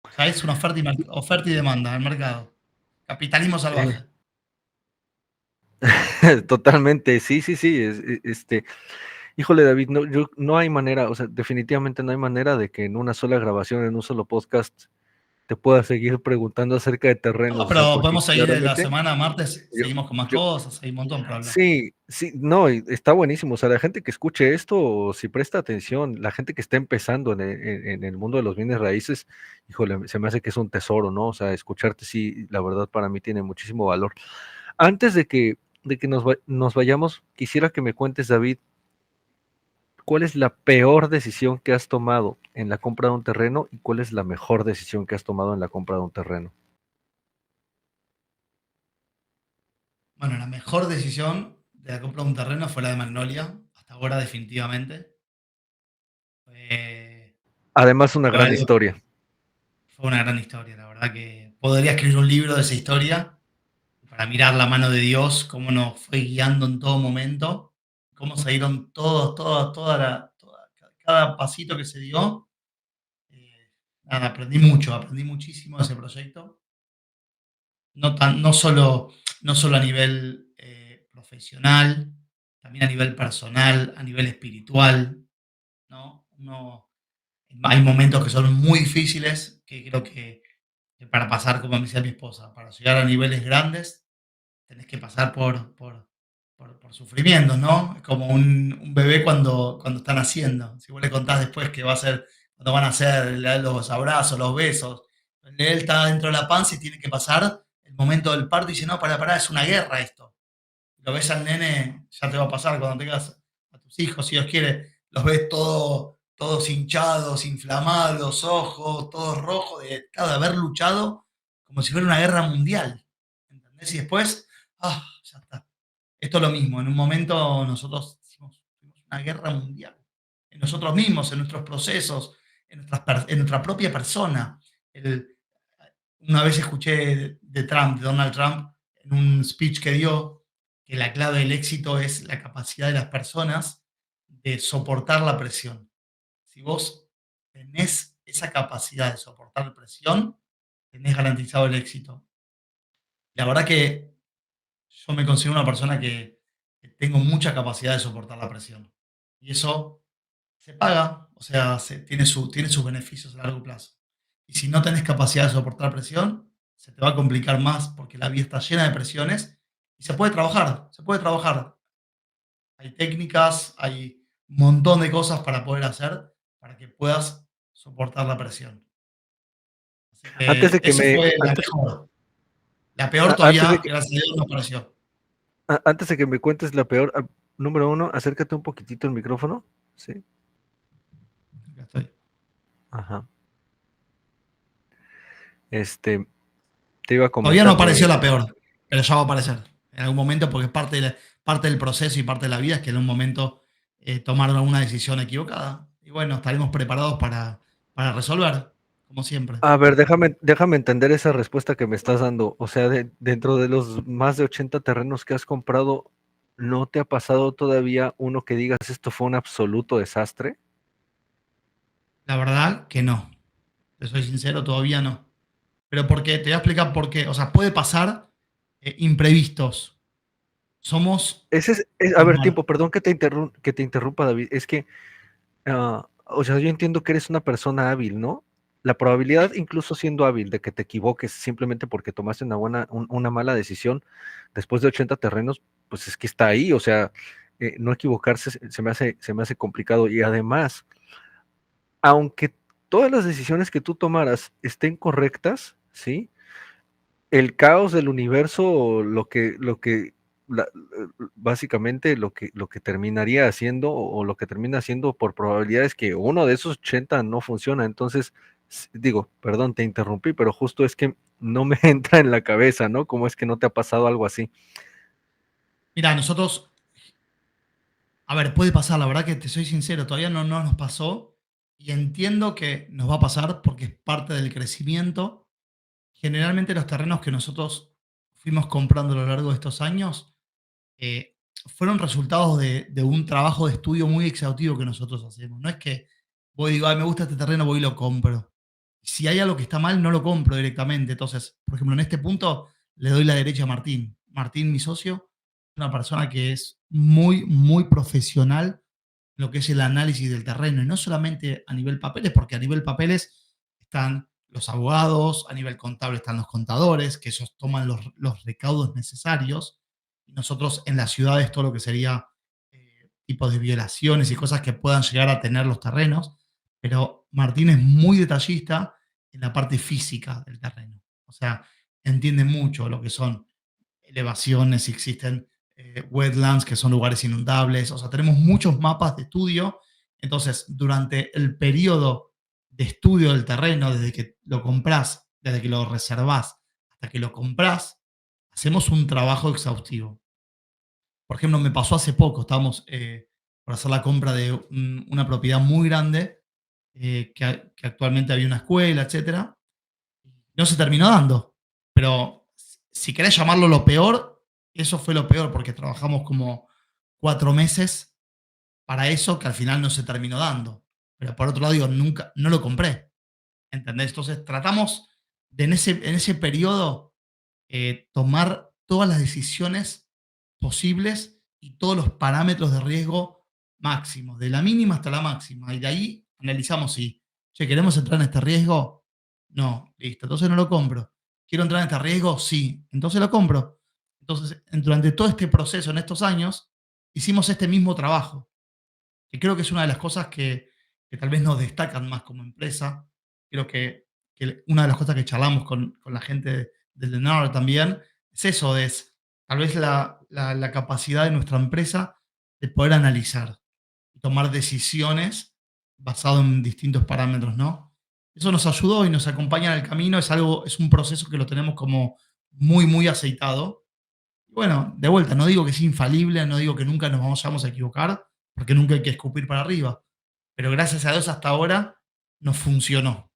O sea, es una oferta y demanda del mercado. Capitalismo eh, salvaje. totalmente, sí, sí, sí, híjole, David, no hay manera, o sea, definitivamente no hay manera de que en una sola grabación, en un solo podcast, te pueda seguir preguntando acerca de No, terrenos, o sea, pero porque podemos seguir en la claramente, semana, martes, yo, seguimos con más yo, cosas, hay un montón para hablar. sí, sí, no, y está buenísimo, o sea, la gente que escuche esto, si presta atención, la gente que está empezando en el mundo de los bienes raíces, híjole, se me hace que es un tesoro, ¿no? O sea, escucharte, sí, la verdad para mí tiene muchísimo valor. Antes de que nos vayamos, quisiera que me cuentes, David, ¿cuál es la peor decisión que has tomado en la compra de un terreno y cuál es la mejor decisión que has tomado en la compra de un terreno? Bueno, la mejor decisión de la compra de un terreno fue la de Magnolia, hasta ahora definitivamente. Fue, Además, una fue gran algo, historia. fue una gran historia, la verdad que podría escribir un libro de esa historia para mirar la mano de Dios, cómo nos fue guiando en todo momento, cómo se dieron cada pasito que se dio. Nada, aprendí muchísimo de ese proyecto. No solo a nivel profesional, también a nivel personal, a nivel espiritual, ¿no? Hay momentos que son muy difíciles, que creo que para pasar, como me decía mi esposa, para llegar a niveles grandes, tenés que pasar por sufrimientos, ¿no? Es como un bebé cuando está naciendo. Si vos le contás después que va a ser, cuando van a hacer los abrazos, los besos, él está dentro de la panza y tiene que pasar el momento del parto y dice, no, para, es una guerra esto. Lo ves al nene, ya te va a pasar cuando tengas a tus hijos, si Dios quiere, los ves todos hinchados, inflamados, los ojos, todos rojos, claro, de haber luchado como si fuera una guerra mundial. ¿Entendés? Y después, ya está. Esto es lo mismo, en un momento nosotros hicimos una guerra mundial, en nosotros mismos, en nuestros procesos, en nuestra propia persona. El- una vez escuché de Trump, de Donald Trump, en un speech que dio, que la clave del éxito es la capacidad de las personas de soportar la presión. Si vos tenés esa capacidad de soportar presión, tenés garantizado el éxito. La verdad que yo me considero una persona que tengo mucha capacidad de soportar la presión. Y eso se paga, o sea, tiene sus beneficios a largo plazo. Y si no tenés capacidad de soportar presión, se te va a complicar más porque la vida está llena de presiones y se puede trabajar. Hay técnicas, hay un montón de cosas para poder hacer para que puedas soportar la presión. Antes de que Eso me, fue la antes, mejor. La peor antes de todavía, que, gracias a Dios, no apareció. antes de que me cuentes la peor, número uno, acércate un poquitito el micrófono. Sí. Acá estoy. Ajá. Este, te iba a Todavía no comentar apareció de. la peor, pero ya va a aparecer en algún momento porque parte del proceso y parte de la vida es que en un momento tomaron una decisión equivocada. Y bueno, estaremos preparados para resolver, como siempre. A ver, déjame entender esa respuesta que me estás dando. O sea, dentro de los más de 80 terrenos que has comprado, ¿no te ha pasado todavía uno que digas esto fue un absoluto desastre? La verdad que no. Te soy sincero, todavía no. Pero porque te voy a explicar por qué. O sea, puede pasar imprevistos. Somos A ver, como... tiempo, perdón que te interrumpa, David. Es que, o sea, yo entiendo que eres una persona hábil, ¿no? La probabilidad, incluso siendo hábil, de que te equivoques simplemente porque tomaste una mala decisión después de 80 terrenos, pues es que está ahí. O sea, no equivocarse se me hace complicado. Y además, aunque todas las decisiones que tú tomaras estén correctas, ¿sí? El caos del universo, básicamente lo que terminaría haciendo o lo que termina haciendo por probabilidad es que uno de esos 80 no funciona. Entonces, digo, perdón, te interrumpí, pero justo es que no me entra en la cabeza, ¿no? ¿Cómo es que no te ha pasado algo así? Mira, nosotros, a ver, puede pasar, la verdad que te soy sincero, todavía no nos pasó y entiendo que nos va a pasar porque es parte del crecimiento. Generalmente los terrenos que nosotros fuimos comprando a lo largo de estos años eh, fueron resultados de un trabajo de estudio muy exhaustivo que nosotros hacemos. No es que voy y digo, "Ay, me gusta este terreno, voy y lo compro". Si hay algo que está mal, no lo compro directamente. Entonces, por ejemplo, en este punto le doy la derecha a Martín. Martín, mi socio, es una persona que es muy, muy profesional en lo que es el análisis del terreno. Y no solamente a nivel papeles, porque a nivel papeles están los abogados, a nivel contable están los contadores, que ellos toman los recaudos necesarios. Y nosotros en las ciudades, todo lo que sería tipos de violaciones y cosas que puedan llegar a tener los terrenos. Pero Martín es muy detallista en la parte física del terreno. O sea, entiende mucho lo que son elevaciones, si existen wetlands, que son lugares inundables. O sea, tenemos muchos mapas de estudio. Entonces, durante el periodo de estudio del terreno, desde que lo compras, desde que lo reservás hasta que lo compras, hacemos un trabajo exhaustivo. Por ejemplo, me pasó hace poco, estábamos por hacer la compra de una propiedad muy grande, que actualmente había una escuela, etcétera. No se terminó dando. Pero si querés llamarlo lo peor, eso fue lo peor, porque trabajamos como 4 meses para eso que al final no se terminó dando. Pero por otro lado, digo, nunca, no lo compré. ¿Entendés? Entonces tratamos de en ese periodo tomar todas las decisiones posibles y todos los parámetros de riesgo máximos, de la mínima hasta la máxima. Y de ahí analizamos si, che, ¿queremos entrar en este riesgo? No, listo, entonces no lo compro. ¿Quiero entrar en este riesgo? Sí, entonces lo compro. Entonces, durante todo este proceso, en estos años, hicimos este mismo trabajo, que creo que es una de las cosas que tal vez nos destacan más como empresa. Creo que una de las cosas que charlamos con la gente del Leonardo también es eso, es tal vez la capacidad de nuestra empresa de poder analizar y tomar decisiones basado en distintos parámetros, ¿no? Eso nos ayudó y nos acompaña en el camino, es un proceso que lo tenemos como muy, muy aceitado. Y bueno, de vuelta, no digo que es infalible, no digo que nunca nos vamos a equivocar, porque nunca hay que escupir para arriba. Pero gracias a Dios hasta ahora nos funcionó.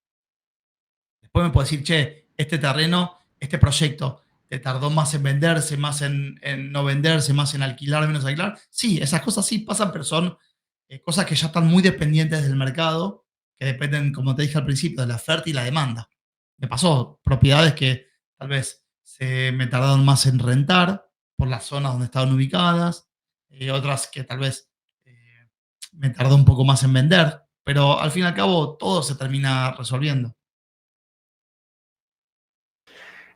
Después me puedo decir, che, este terreno, este proyecto, te tardó más en venderse, más en no venderse, más en alquilar, menos alquilar. Sí, esas cosas sí pasan, pero son cosas que ya están muy dependientes del mercado, que dependen, como te dije al principio, de la oferta y la demanda. Me pasó propiedades que tal vez se me tardaron más en rentar por las zonas donde estaban ubicadas, otras que tal vez eh, me tardó un poco más en vender, pero al fin y al cabo todo se termina resolviendo.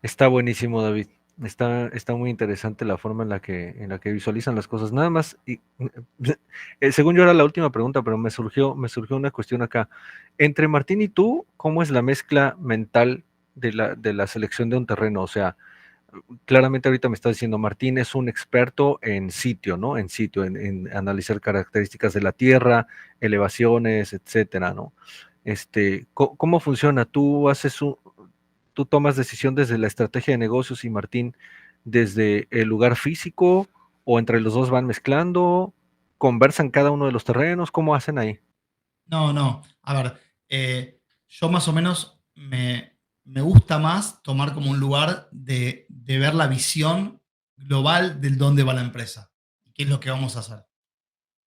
Está buenísimo, David. Está muy interesante la forma en la que visualizan las cosas. Nada más, según yo era la última pregunta, pero me surgió una cuestión acá. Entre Martín y tú, ¿cómo es la mezcla mental? de la selección de un terreno? O sea, claramente ahorita me está diciendo Martín es un experto en sitio, ¿no? En sitio, en analizar características de la tierra, elevaciones, etcétera, ¿no? ¿Cómo funciona? Tú tomas decisión desde la estrategia de negocios y Martín desde el lugar físico o entre los dos van mezclando, conversan cada uno de los terrenos, ¿cómo hacen ahí? No, no. A ver, yo más o menos me gusta más tomar como un lugar de ver la visión global del dónde va la empresa y qué es lo que vamos a hacer.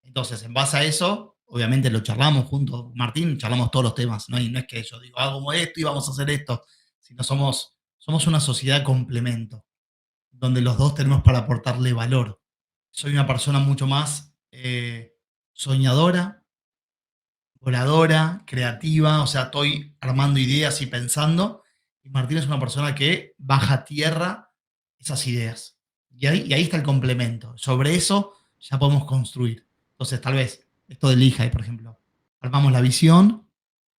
Entonces, en base a eso, obviamente lo charlamos juntos, Martín, charlamos todos los temas. No es que yo digo, hago esto y vamos a hacer esto, sino somos una sociedad complemento, donde los dos tenemos para aportarle valor. Soy una persona mucho más soñadora, voladora, creativa, o sea, estoy armando ideas y pensando. Y Martín es una persona que baja a tierra esas ideas. Y ahí está el complemento. Sobre eso ya podemos construir. Entonces, tal vez, esto del IJAI, por ejemplo, armamos la visión,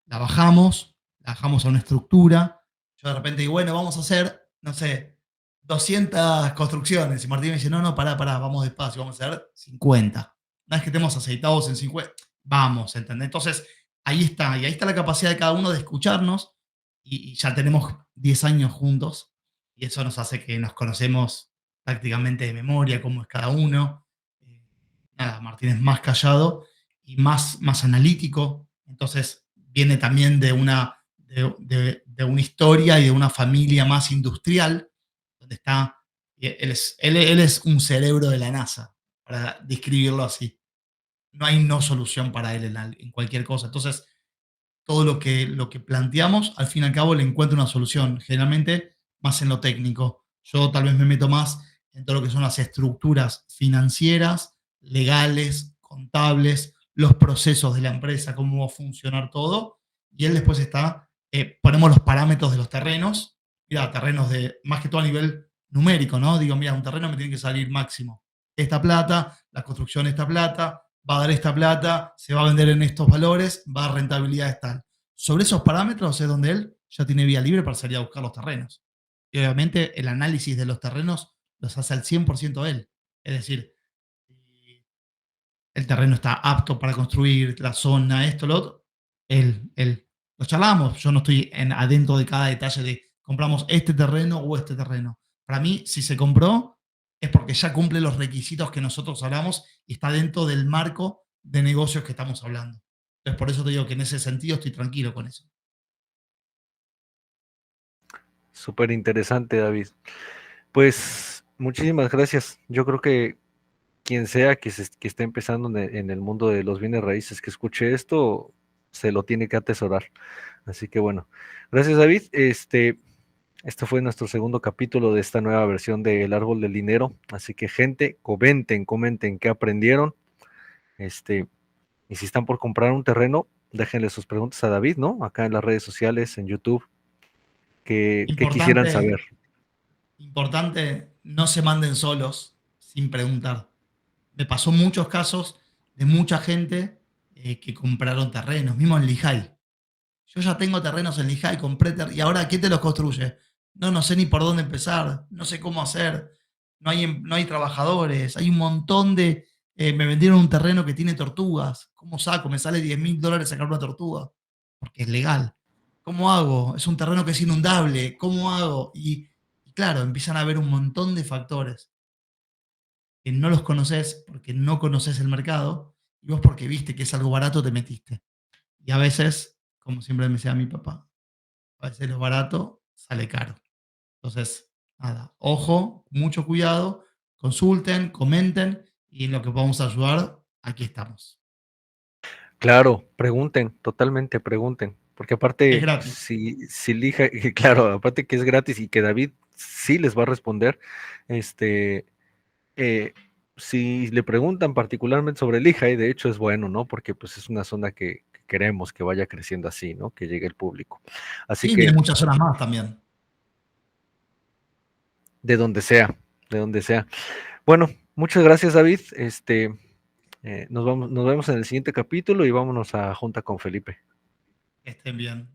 la bajamos a una estructura. Yo de repente digo, bueno, vamos a hacer, no sé, 200 construcciones. Y Martín me dice, no, no, pará, vamos despacio, vamos a hacer 50. Una vez que estemos aceitados en 50, vamos, ¿entendés? Entonces, ahí está, y ahí está la capacidad de cada uno de escucharnos, y ya tenemos 10 años juntos, y eso nos hace que nos conocemos prácticamente de memoria, cómo es cada uno. Eh, Nada, Martín es más callado y más analítico, entonces viene también de una historia y de una familia más industrial, donde está, él es un cerebro de la NASA, para describirlo así. No hay no solución para él en cualquier cosa. Entonces, todo lo que planteamos, al fin y al cabo le encuentro una solución, generalmente más en lo técnico. Yo tal vez me meto más en todo lo que son las estructuras financieras, legales, contables, los procesos de la empresa, cómo va a funcionar todo, y él después está, ponemos los parámetros de los terrenos, mira, terrenos de, más que todo a nivel numérico, ¿no? Digo, mira, un terreno me tiene que salir máximo esta plata, la construcción esta plata, va a dar esta plata, se va a vender en estos valores, va a dar rentabilidad tal. Sobre esos parámetros es donde él ya tiene vía libre para salir a buscar los terrenos. Y obviamente el análisis de los terrenos los hace al 100% él. Es decir, si el terreno está apto para construir, la zona, esto, lo otro, él. Lo charlamos, yo no estoy adentro de cada detalle de compramos este terreno o este terreno. Para mí, si se compró, es porque ya cumple los requisitos que nosotros hablamos y está dentro del marco de negocios que estamos hablando. Entonces, por eso te digo que en ese sentido estoy tranquilo con eso. Súper interesante, David. Pues muchísimas gracias. Yo creo que quien sea que esté empezando en el mundo de los bienes raíces, que escuche esto, se lo tiene que atesorar. Así que bueno, gracias David. Este fue nuestro segundo capítulo de esta nueva versión de El Árbol del Dinero. Así que gente, comenten qué aprendieron. Este, y si están por comprar un terreno, déjenle sus preguntas a David, ¿no? Acá en las redes sociales, en YouTube, que quisieran Importante, saber. importante, no se manden solos sin preguntar. Me pasó muchos casos de mucha gente que compraron terrenos, mismo en Lijay. Yo ya tengo terrenos en Lijay, compré y ahora ¿quién te los construye? No, no sé ni por dónde empezar, no sé cómo hacer, no hay trabajadores, hay un montón de... me vendieron un terreno que tiene tortugas, ¿cómo saco? Me sale $10.000 sacar una tortuga, porque es legal. ¿Cómo hago? Es un terreno que es inundable, ¿cómo hago? Y claro, empiezan a haber un montón de factores que no los conoces porque no conoces el mercado, y vos porque viste que es algo barato te metiste. Y a veces, como siempre me decía mi papá, a veces lo barato sale caro. Entonces, nada, ojo, mucho cuidado, consulten, comenten, y en lo que podamos ayudar, aquí estamos. Claro, pregunten, totalmente pregunten, porque Es aparte, gratis. si elija, claro, aparte que es gratis y que David sí les va a responder, este, eh, si le preguntan particularmente sobre el IJA, y de hecho es bueno, ¿no? Porque pues es una zona que queremos que vaya creciendo así, ¿no? Que llegue el público. Así Sí, tiene que muchas zonas más también. de donde sea, de donde sea. Bueno, muchas gracias, David. Nos vemos en el siguiente capítulo y vámonos a junta con Felipe. Que estén bien.